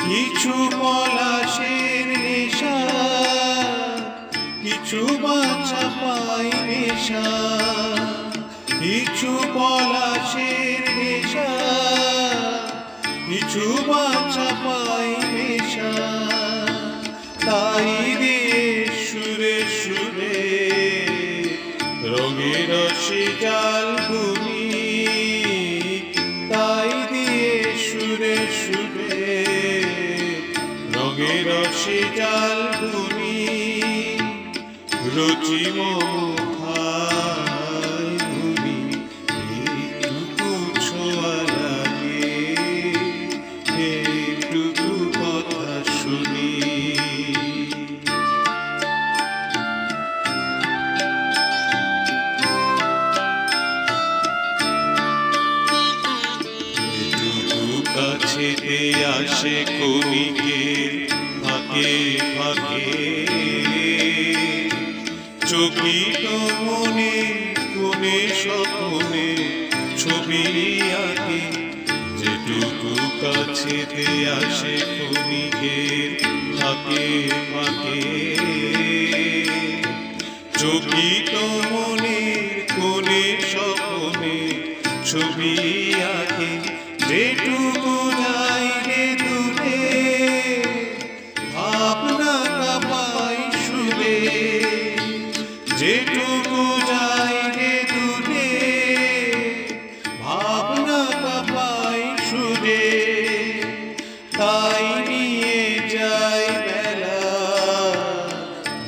কিছু পলাশের নেশা, কিছু বাছা পাই নেশা, কিছু পলাশের নেশা, কিছু বাছা পাই নেশা। তাই দিয়ে সুরে সুরে রঙের রসে জাল বুনি, তাই দিয়ে সুরে সুরে রঙের রসে জাল বুনি। রুচি মোখায় বুনি, এইটুকু ছোঁয়া লাগে, এইটুকু কথা শুনি। কাছেতে আসে কণিকের ফাঁকে ফাঁকে, চকিত মনে কোণে স্বপ্নে ছবি আঁকে। যেটুকু কাছেতে আসে কণিকের ফাঁকে ফাঁকে, চকিত মনে কোণে স্বপ্নে ছবি আঁকে। যেটুকু যাই রে দূরে ভাবনা কাঁপাই সুরে, যেটুকু যাই রে দূরে ভাবনা কাঁপাই সুরে। তাই নিয়ে যাই বেলা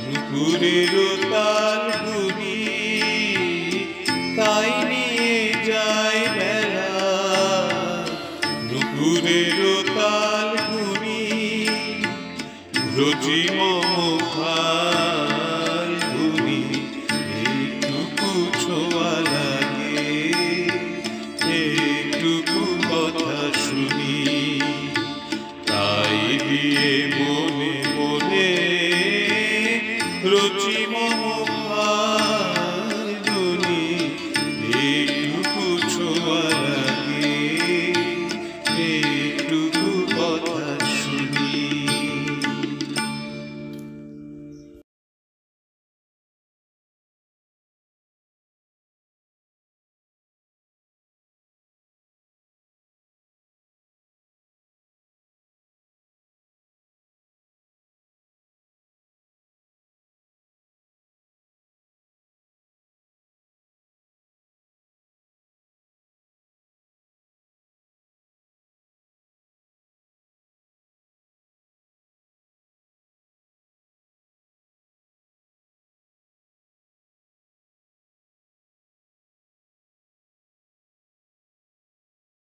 নুপুরের তাল বুনি, তাই নিয়ে যাই বেলা নুপুরের তাল বুনি। রুচি মোখায় বুনি, এইটুকু ছোঁয়া লাগে, এইটুকু কথা শুনি। তাই দিয়ে